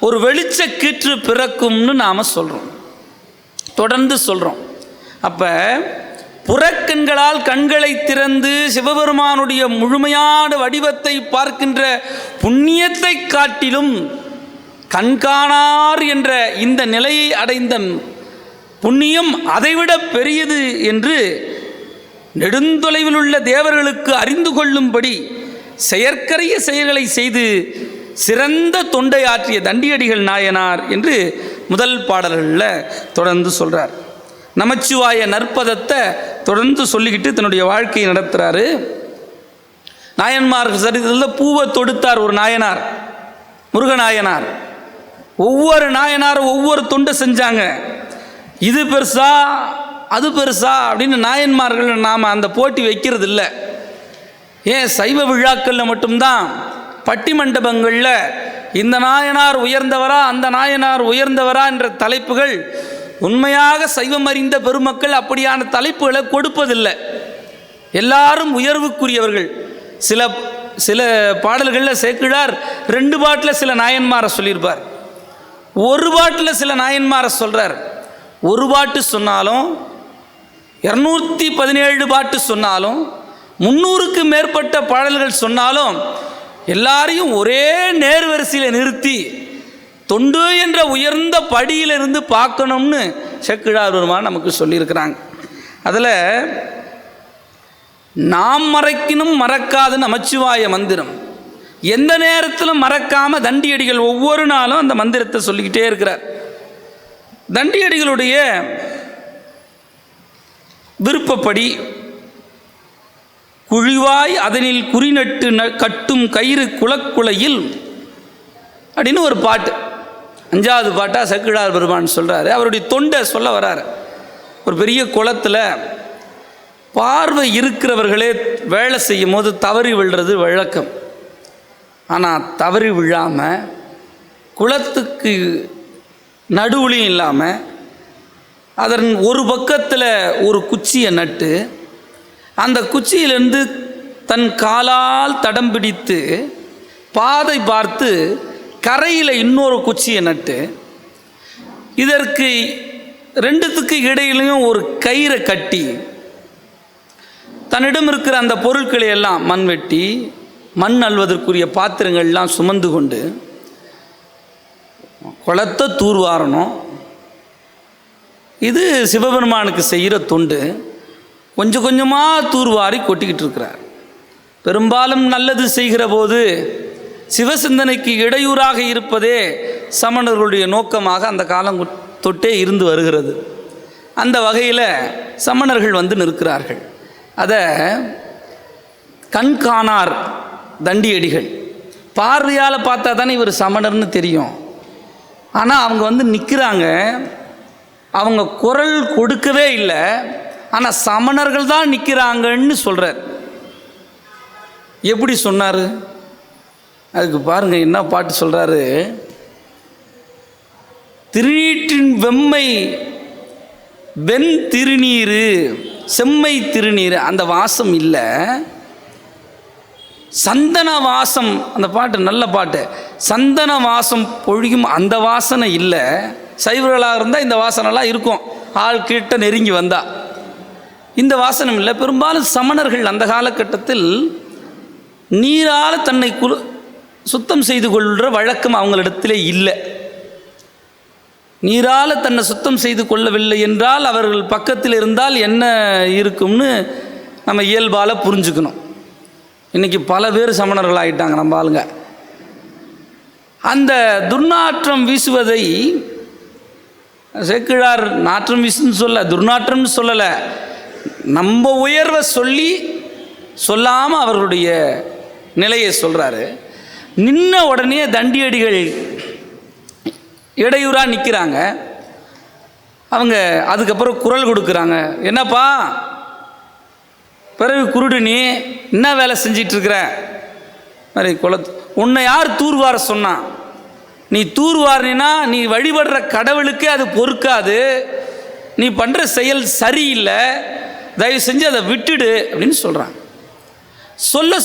A: ஒரு வெளிச்ச கீற்று பிறக்கும்னு நாம் சொல்கிறோம், தொடர்ந்து சொல்கிறோம். அப்போ புறக்கண்களால் கண்களை திறந்து சிவபெருமானுடைய முழுமையான வடிவத்தை பார்க்கின்ற புண்ணியத்தை காட்டிலும் கண்காணார் என்ற இந்த நிலையை அடைந்த புண்ணியம் அதைவிட பெரியது என்று நெடுந்தொலைவில் உள்ள தேவர்களுக்கு அறிந்து கொள்ளும்படி செயற்கரிய செயல்களை செய்து சிறந்த தொண்டை ஆற்றிய தண்டியடிகள் நாயனார் என்று முதல் பாடல்களில் தொடர்ந்து சொல்கிறார். நமச்சிவாய நற்பதத்தை தொடர்ந்து சொல்லிக்கிட்டு தன்னுடைய வாழ்க்கையை நடத்துகிறாரு. நாயன்மார் சரித்திரத்தில் பூவை தொடுத்தார் ஒரு நாயனார், முருகநாயனார். ஒவ்வொரு நாயனாரும் ஒவ்வொரு தொண்டை செஞ்சாங்க. இது பெருசா அது பெருசா அப்படின்னு நாயன்மார்கள் நாம் அந்த போட்டி வைக்கிறது இல்லை. ஏன் சைவ விழாக்களில் மட்டும்தான், பட்டி மண்டபங்களில் இந்த நாயனார் உயர்ந்தவரா அந்த நாயனார் உயர்ந்தவரா என்ற தலைப்புகள் உண்மையாக சைவம் அறிந்த பெருமக்கள் அப்படியான தலைப்புகளை கொடுப்பதில்லை. எல்லாரும் உயர்வுக்குரியவர்கள். சில பாடல்களில் சேக்கிழார் 2 பாட்டில் சில நாயன்மாரை சொல்லியிருப்பார், 1 பாட்டில் சில நாயன்மாரை சொல்கிறார். 1 பாட்டு சொன்னாலும் 217 பாட்டு சொன்னாலும் 300க்கு மேற்பட்ட பாடல்கள் சொன்னாலும் எல்லாரையும் ஒரே நேர்வரிசையில் நிறுத்தி தொண்டு என்ற உயர்ந்த படியிலிருந்து பார்க்கணும்னு சேக்கிழார் பெருமான் நமக்கு சொல்லியிருக்கிறாங்க. அதில் நாம் மறைக்கினும் மறக்காது நமச்சிவாய மந்திரம் எந்த நேரத்திலும் மறக்காமல் தண்டியடிகள் ஒவ்வொரு நாளும் அந்த மந்திரத்தை சொல்லிக்கிட்டே இருக்கிறார். தண்டியடிகளுடைய விருப்பப்படி குழிவாய் அதனில் குறிநட்டு கட்டும் கயிறு குளக்குளையில் அப்படின்னு ஒரு பாட்டு, 5வது பாட்டாக சேக்கிழார் பெருமான் சொல்கிறாரு. அவருடைய தொண்டை சொல்ல வர்றாரு. ஒரு பெரிய குளத்தில் பார்வை இருக்கிறவர்களே வேலை செய்யும் போது தவறி விழுறது வழக்கம். ஆனால் தவறி விழாமல் குளத்துக்கு நடுவுலையும் இல்லாமல் அதன் ஒரு பக்கத்தில் ஒரு குச்சியை நட்டு அந்த குச்சியிலிருந்து தன் காலால் தடம் பிடித்து பாதை பார்த்து கரையில் இன்னொரு குச்சியை நட்டு இதற்கு 2த்துக்கு இடையிலையும் ஒரு கயிறை கட்டி தன்னிடம் இருக்கிற அந்த பொருட்களை எல்லாம் மண்வெட்டி மண் அள்வதற்குரிய பாத்திரங்கள்லாம் சுமந்து கொண்டு குளத்தை தூர்வாரணும். இது சிவபெருமானுக்கு செய்கிற தொண்டு. கொஞ்சம் கொஞ்சமாக தூர்வாரி கொட்டிக்கிட்டு இருக்கிறார். பெரும்பாலும் நல்லது செய்கிற போது சிவசிந்தனைக்கு இடையூறாக இருப்பதே சமணர்களுடைய நோக்கமாக அந்த காலம் தொட்டே இருந்து வருகிறது. அந்த வகையில் சமணர்கள் வந்து நிற்கிறார்கள். அதை கண்காணார் தண்டியடிகள். பார்வையால் பார்த்தா தானே இவர் சமணர்னு தெரியும். ஆனால் அவங்க வந்து நிற்கிறாங்க. அவங்க குரல் கொடுக்கவே இல்லை. ஆனால் சமணர்கள் தான் நிற்கிறாங்கன்னு சொல்கிறார். எப்படி சொன்னார்? அதுக்கு பாருங்கள் என்ன பாட்டு சொல்கிறாரு. திருநீற்றின் வெம்மை வெண் திருநீர் செம்மை திருநீர் அந்த வாசம் இல்லை, சந்தன வாசம். அந்த பாட்டு நல்ல பாட்டு. சந்தன வாசம் பொழியும் அந்த வாசனை இல்லை. சைவர்களாக இருந்தால் இந்த வாசனைலாம் இருக்கும், ஆள் கிட்ட நெருங்கி வந்தா. இந்த வாசனம் இல்லை. பெரும்பாலும் சமணர்கள் அந்த காலகட்டத்தில் நீரால் தன்னை சுத்தம் செய்து கொள்கிற வழக்கம் அவங்களிடத்திலே இல்லை. நீரால் தன்னை சுத்தம் செய்து கொள்ளவில்லை என்றால் அவர்கள் பக்கத்தில் இருந்தால் என்ன இருக்கும்னு நம்ம இயல்பால் புரிஞ்சுக்கணும். இன்றைக்கி பல பேர் சமணர்கள் ஆகிட்டாங்க நம்ம ஆளுங்க. அந்த துர்நாற்றம் வீசுவதை சேக்கிழார் நாற்றம் வீசுன்னு சொல்ல, துர்நாற்றம்னு சொல்லலை, நம்ம உயர்வை சொல்லாமல் அவர்களுடைய நிலையை சொல்கிறாரு. நின்ன உடனே தண்டியடிகள் இடையூறாக நிற்கிறாங்க. அவங்க அதுக்கப்புறம் குரல் கொடுக்குறாங்க. என்னப்பா பிறகு குருடு, நீ என்ன வேலை செஞ்சிட்ருக்கிற மாதிரி குளத்து உன்னை யார் தூர்வார சொன்னான்? நீ தூர்வாரினா நீ வழிபடுற கடவுளுக்கே அது பொறுக்காது. நீ பண்ணுற செயல் சரியில்லை, தயவு செஞ்சு அதை விட்டுடு அப்படின்னு சொல்கிறாங்க.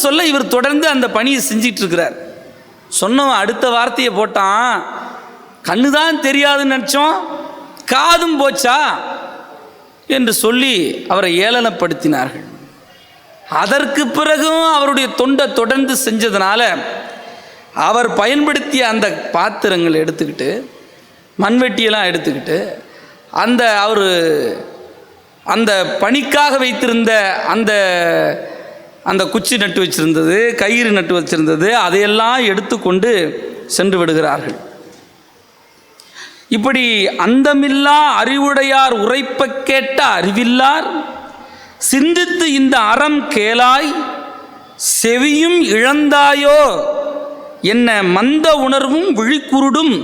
A: சொல்ல இவர் தொடர்ந்து அந்த பணியை செஞ்சிட்ருக்கிறார். சொன்னவன் அடுத்த வார்த்தையை போட்டான், கண்ணு தான் தெரியாதுன்னு நினச்சோம், காதும் போச்சா என்று சொல்லி அவரை ஏளனப்படுத்தினார்கள். அதற்கு பிறகும் அவருடைய தொண்டை தொடர்ந்து செஞ்சதுனால அவர் பயன்படுத்திய அந்த பாத்திரங்களை எடுத்துக்கிட்டு மண்வெட்டியெல்லாம் எடுத்துக்கிட்டு அவர் அந்த பணிக்காக வைத்திருந்த அந்த குச்சி நட்டு வச்சிருந்தது, கயிறு நட்டு வச்சிருந்தது, அதையெல்லாம் எடுத்துக்கொண்டு சென்று விடுகிறார்கள். இப்படி அந்தமில்லா அறிவுடையார் உரைப்ப கேட்ட அறிவில்லார் சிந்தித்து இந்த அறம் கேளாய் செவியும் இழந்தாயோ என்ன மந்த உணர்வும் விழிக்குருடும்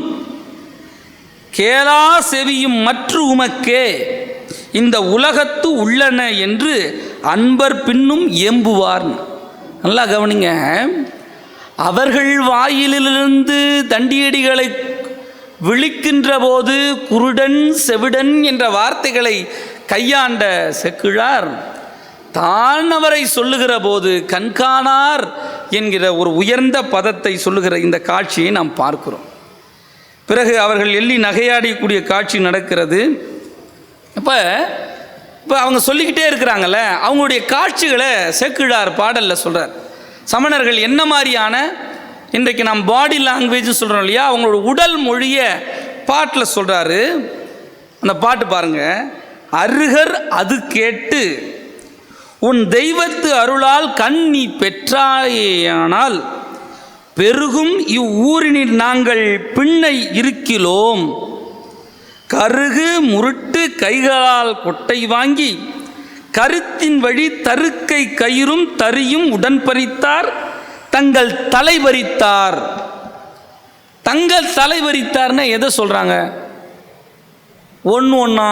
A: கேளா செவியும் மற்ற உமக்கே இந்த உலகத்து உள்ளன என்று அன்பர் பின்னும் ஏம்புவார். நல்லா கவனிங்க. அவர்கள் வாயிலிருந்து தண்டியடிகளை விழிக்கின்ற போது குருடன் செவிடன் என்ற வார்த்தைகளை கையாண்ட செக்கிழார் தான் அவரை சொல்லுகிற போது கண்காணார் என்கிற ஒரு உயர்ந்த பதத்தை சொல்லுகிற இந்த காட்சியை நாம் பார்க்கிறோம். பிறகு அவர்கள் எள்ளி நகையாடக்கூடிய காட்சி நடக்கிறது. இப்போ அவங்க சொல்லிக்கிட்டே இருக்கிறாங்கல்ல, அவங்களுடைய காட்சிகளை சேக்கிழார் பாடலில் சொல்கிறார். சமணர்கள் என்ன மாதிரியான, இன்றைக்கு நாம் பாடி லாங்குவேஜ் சொல்கிறோம் இல்லையா, அவங்களோட உடல் மொழியை பாட்டில் சொல்கிறாரு. அந்த பாட்டு பாருங்க. அருகர் அது கேட்டு உன் தெய்வத்து அருளால் கண் நீ பெற்றாயேயானால் பெருகும் இவ்வூரினில் நாங்கள் பின்னை இருக்கிலோம். கருகு முருட்டு கைகளால் கொட்டை வாங்கி கருத்தின் வழி தருக்கை கயிறும் தரியும் உடன் பறித்தார் தங்கள் தலை பறித்தார். தங்கள் தலை பறித்தார்னா எதை சொல்கிறாங்க? ஒன்று ஒன்றா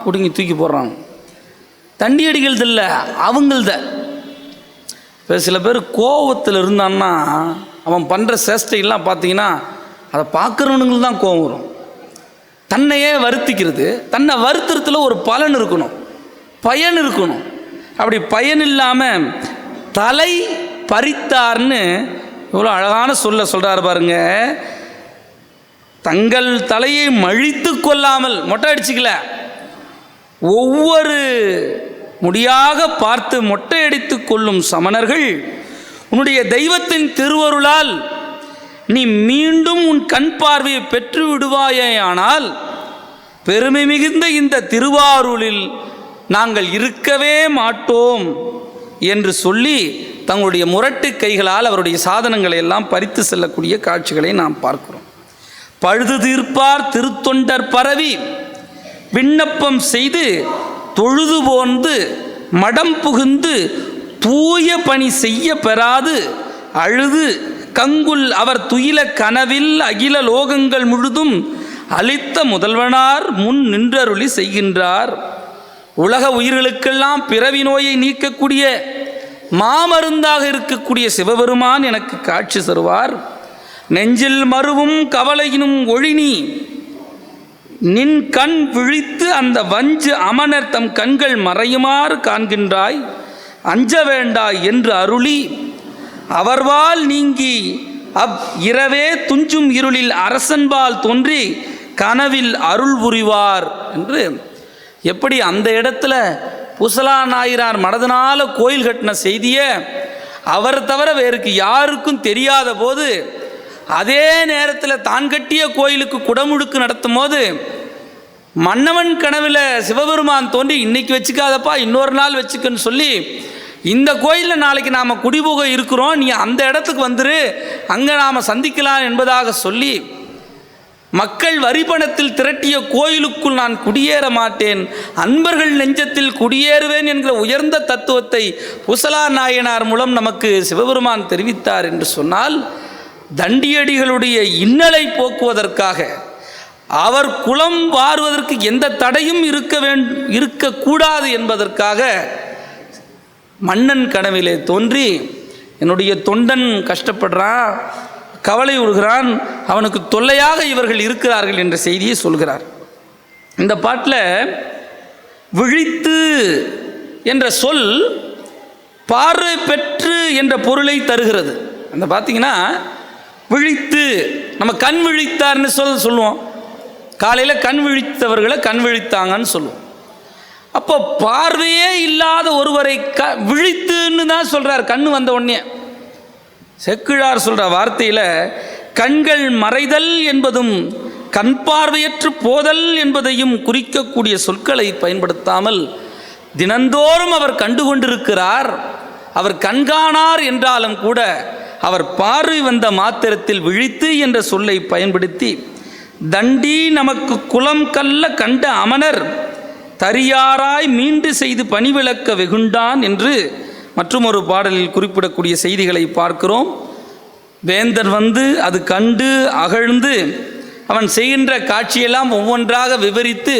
A: பிடுங்கி தூக்கி போடுறாங்க. தண்டியடிகள் இல்லை, அவங்கள்த. இப்போ சில பேர் கோபத்தில் இருந்தான்னா அவன் பண்ணுற சேஷ்டையெல்லாம் பார்த்தீங்கன்னா அதை பார்க்குறவனுங்களுக்கு தான் கோபம் வரும். தன்னையே வருத்திக்கிறது, தன்னை வருத்துறதுல ஒரு பலன் இருக்கணும், பயன் இருக்கணும். அப்படி பயன் இல்லாமல் தலை பறித்தார்னு இவ்வளோ அழகான சொல்கிறார் பாருங்க. தங்கள் தலையை மழித்து கொள்ளாமல் மொட்டை அடிச்சுக்கல, ஒவ்வொரு முடியாக பார்த்து மொட்டை அடித்து கொள்ளும் சமணர்கள் உன்னுடைய தெய்வத்தின் திருவருளால் நீ மீண்டும் உன் கண் பார்வையை பெற்று விடுவாயேயானால் பெருமை மிகுந்த இந்த திருவாரூரில் நாங்கள் இருக்கவே மாட்டோம் என்று சொல்லி தங்களுடைய முரட்டு கைகளால் அவருடைய சாதனங்களை எல்லாம் பறித்து செல்லக்கூடிய காட்சிகளை நாம் பார்க்கிறோம். பழுது தீர்ப்பார் திருத்தொண்டர் பரவி விண்ணப்பம் செய்து தொழுது போந்து மடம் புகுந்து தூய பணி செய்ய பெறாது அழுது கங்குல் அவர் துயில கனவில் அகில லோகங்கள் முழுதும் அளித்த முதல்வனார் முன் நின்றருளி செய்கின்றார். உலக உயிர்களுக்கெல்லாம் பிறவி நோயை நீக்கக்கூடிய மாமருந்தாக இருக்கக்கூடிய சிவபெருமான் எனக்கு காட்சி தருவார். நெஞ்சில் மருவும் கவலையினும் ஒழினி நின் கண் விழித்து அந்த வஞ்சு அமனர் தம் கண்கள் மறையுமாறு காண்கின்றாய், அஞ்ச வேண்டாய் என்று அருளி அவர்வால் நீங்கி இரவே துஞ்சும் இருளில் அரசன்பால் தோன்றி கனவில் அருள் புரிவார் என்று. எப்படி அந்த இடத்துல பூசலா நாயனார் மனதனால கோயில் கட்டின செய்தியை அவர் தவிர வேறுக்கு யாருக்கும் தெரியாத போது, அதே நேரத்தில் தான் கட்டிய கோயிலுக்கு குடமுழுக்கு நடத்தும் போது மன்னவன் கனவில் சிவபெருமான் தோன்றி இன்னைக்கு வச்சுக்காதப்பா இன்னொரு நாள் வச்சுக்கன்னு சொல்லி, இந்த கோயிலில் நாளைக்கு நாம் குடிபோக இருக்கிறோம், நீ அந்த இடத்துக்கு வந்துரு, அங்கே நாம் சந்திக்கலாம் என்பதாக சொல்லி மக்கள் வரிபணத்தில் திரட்டிய கோயிலுக்குள் நான் குடியேற மாட்டேன், அன்பர்கள் நெஞ்சத்தில் குடியேறுவேன் என்கிற உயர்ந்த தத்துவத்தை பூசலா நாயனார் மூலம் நமக்கு சிவபெருமான் தெரிவித்தார் என்று சொன்னால், தண்டியடிகளுடைய இன்னலை போக்குவதற்காக அவர் குலம் வாருவதற்கு எந்த தடையும் இருக்கக்கூடாது என்பதற்காக மன்னன் கனவிலே தோன்றி என்னுடைய தொண்டன் கஷ்டப்படுறான், கவலை உறுகிறான், அவனுக்கு தொல்லையாக இவர்கள் இருக்கிறார்கள் என்ற செய்தியை சொல்கிறார். இந்த பாட்டில் விழித்து என்ற சொல் பார்வை பெற்று என்ற பொருளை தருகிறது. அந்த பார்த்தீங்கன்னா விழித்து, நம்ம கண் விழித்தார்னு சொல்லுவோம், காலையில் கண் விழித்தவர்களை கண் விழித்தாங்கன்னு சொல்லுவோம். அப்போ பார்வையே இல்லாத ஒருவரை விழித்துன்னு தான் சொல்கிறார். கண்ணு வந்த உடனே செக்கிழார் சொல்கிற வார்த்தையில் கண்கள் மறைதல் என்பதும் கண் பார்வையற்று போதல் என்பதையும் குறிக்கக்கூடிய சொற்களை பயன்படுத்தாமல் தினந்தோறும் அவர் கண்டு கொண்டிருக்கிறார். அவர் கண்காணார் என்றாலும் கூட அவர் பார்வை வந்த மாத்திரத்தில் விழித்து என்ற சொல்லை பயன்படுத்தி தண்டி நமக்கு குலம் கல்ல கண்ட அமனர் தரியாராய் மீண்டு செய்து பணிவிளக்க வெகுண்டான் என்று மற்றும் ஒரு பாடலில் குறிப்பிடக்கூடிய செய்திகளை பார்க்கிறோம். வேந்தர் வந்து அது கண்டு அகழ்ந்து அவன் செய்கின்ற காட்சியெல்லாம் ஒவ்வொன்றாக விவரித்து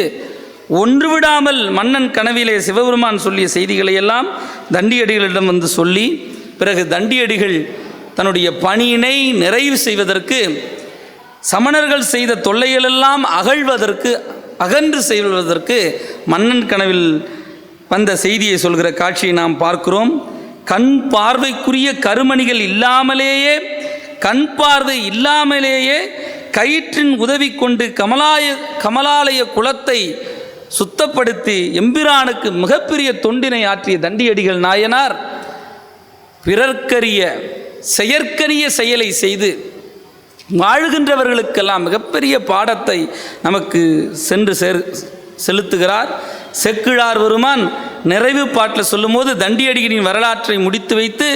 A: ஒன்று விடாமல் மன்னன் கனவிலே சிவபெருமான் சொல்லிய செய்திகளை எல்லாம் தண்டியடிகளிடம் வந்து சொல்லி, பிறகு தண்டியடிகள் தன்னுடைய பணியினை நிறைவு செய்வதற்கு சமணர்கள் செய்த தொல்லைகளெல்லாம் அகன்று செய்வதற்கு மன்னன் கனவில் வந்த செய்தியை சொல்கிற காட்சியை நாம் பார்க்கிறோம். கண் பார்வைக்குரிய கருமணிகள் இல்லாமலேயே, கண் பார்வை இல்லாமலேயே கயிற்றின் உதவி கொண்டு கமலாலய குலத்தை சுத்தப்படுத்தி எம்பிரானுக்கு மிகப்பெரிய தொண்டினை ஆற்றிய தண்டியடிகள் நாயனார் பிறர்க்கரிய செயற்கரிய செயலை செய்து வாழ்கின்றவர்களுக்கெல்லாம் மிகப்பெரிய பாடத்தை நமக்கு சென்று செலுத்துகிறார். செக்கிழார் பெருமான் நிறைவு பாட்டில் சொல்லும்போது தண்டியடிகளின் வரலாற்றை முடித்து வைத்து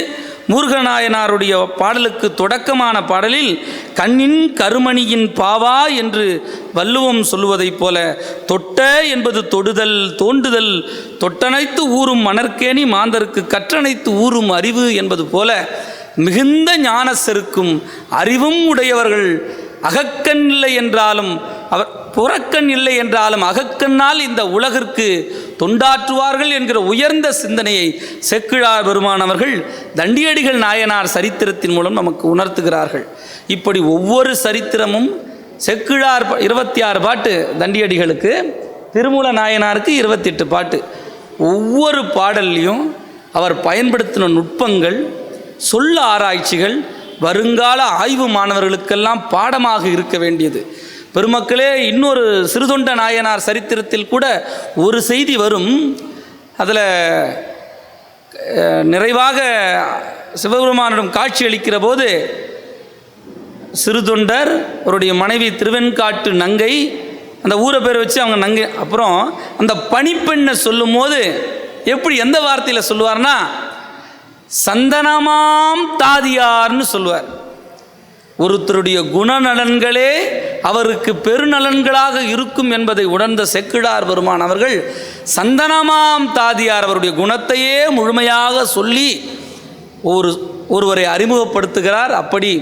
A: முருகநாயனாருடைய பாடலுக்கு தொடக்கமான பாடலில் கண்ணின் கருமணியின் பாவா என்று வள்ளுவம் சொல்லுவதைப் போல தொட்ட என்பது தொடுதல் தோண்டுதல், தொட்டனைத்து ஊறும் மணற்கேணி மாந்தருக்கு கற்றனைத்து ஊறும் அறிவு என்பது போல மிகுந்த ஞான செருக்கும் அறிவும் உடையவர்கள் அகக்கண் இல்லை என்றாலும் அவர் புறக்கண் இல்லை என்றாலும் அகக்கண்ணால் இந்த உலகிற்கு தொண்டாற்றுவார்கள் என்கிற உயர்ந்த சிந்தனையை செக்கிழார் பெருமானவர்கள் தண்டியடிகள் நாயனார் சரித்திரத்தின் மூலம் நமக்கு உணர்த்துகிறார்கள். இப்படி ஒவ்வொரு சரித்திரமும் செக்கிழார் 26 பாட்டு தண்டியடிகளுக்கு, திருமூல நாயனாருக்கு 28 பாட்டு. ஒவ்வொரு பாடல்லையும் அவர் பயன்படுத்தின நுட்பங்கள், சொல்ல ஆராய்ச்சிகள் வருங்கால ஆய்வு மாணவர்களுக்கெல்லாம் பாடமாக இருக்க வேண்டியது. பெருமக்களே, இன்னொரு சிறுதொண்ட நாயனார் சரித்திரத்தில் கூட ஒரு செய்தி வரும். அதில் நிறைவாக சிவபெருமானிடம் காட்சி அளிக்கிற போது சிறுதொண்டர் அவருடைய மனைவி திருவெண்காட்டு நங்கை, அந்த ஊரை பேர் வச்சு அவங்க நங்கை. அப்புறம் அந்த பணிப்பெண்ணை சொல்லும் போது எப்படி எந்த வார்த்தையில் சொல்லுவார்னா சந்தனமாம் தாதியார்னு சொல்லுவார். ஒருத்தருடைய குணநலன்களே அவருக்கு பெருநலன்களாக இருக்கும் என்பதை உணர்ந்த செக்கிழார் பெருமான் அவர்கள் சந்தனமாம் தாதியார் அவருடைய குணத்தையே முழுமையாக சொல்லி ஒருவரை அறிமுகப்படுத்துகிறார். அப்படி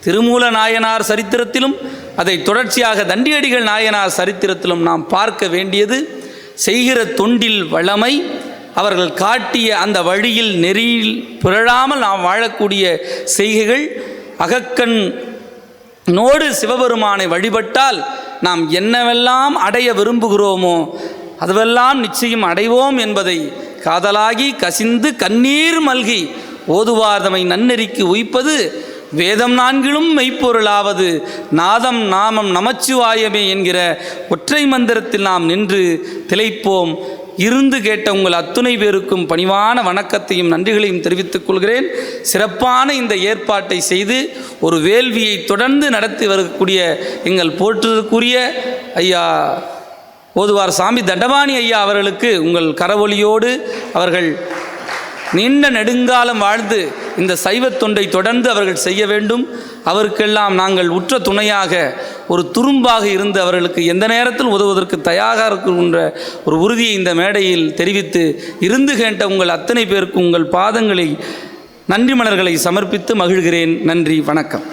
A: திருமூல நாயனார் சரித்திரத்திலும் அதை தொடர்ச்சியாக தண்டியடிகள் நாயனார் சரித்திரத்திலும் நாம் பார்க்க வேண்டியது செய்கிற தொண்டில் வளமை, அவர்கள் காட்டிய அந்த வழியில் நெறியில் பிறழாமல் நாம் வாழக்கூடிய செய்கைகள். அகக்கண்ணோடு சிவபெருமானை வழிபட்டால் நாம் என்னவெல்லாம் அடைய விரும்புகிறோமோ அதுவெல்லாம் நிச்சயம் அடைவோம் என்பதை காதலாகி கசிந்து கண்ணீர் மல்கி ஓதுவார்தமை நன்னெறிக்கு உய்ப்பது வேதம் 4லும் மெய்ப்பொருளாவது நாதம் நாமம் நமச்சிவாயமே என்கிற ஒற்றை மந்திரத்தில் நாம் நின்று திளைப்போம். இருந்து கேட்ட உங்கள் அத்துணை பேருக்கும் பணிவான வணக்கத்தையும் நன்றிகளையும் தெரிவித்துக் கொள்கிறேன். சிறப்பான இந்த ஏற்பாட்டை செய்து ஒரு வேள்வியை தொடர்ந்து நடத்தி வரக்கூடிய எங்கள் போற்றுதற்குரிய ஐயா ஓதுவார் சாமி தண்டபாணி ஐயா அவர்களுக்கு உங்கள் கரவொலியோடு அவர்கள் நீண்ட நெடுங்காலம் வாழ்ந்து இந்த சைவத் தொண்டை தொடர்ந்து அவர்கள் செய்ய வேண்டும். அவருக்கெல்லாம் நாங்கள் உற்ற துணையாக ஒரு துரும்பாக இருந்து அவர்களுக்கு எந்த நேரத்தில் உதவுவதற்கு தயாராக இருக்கின்ற ஒரு உறுதியை இந்த மேடையில் தெரிவித்து இருந்து கேட்ட உங்கள் அத்தனை பேருக்கு உங்கள் பாதங்களை நன்றி மலர்களை சமர்ப்பித்து மகிழ்கிறேன். நன்றி, வணக்கம்.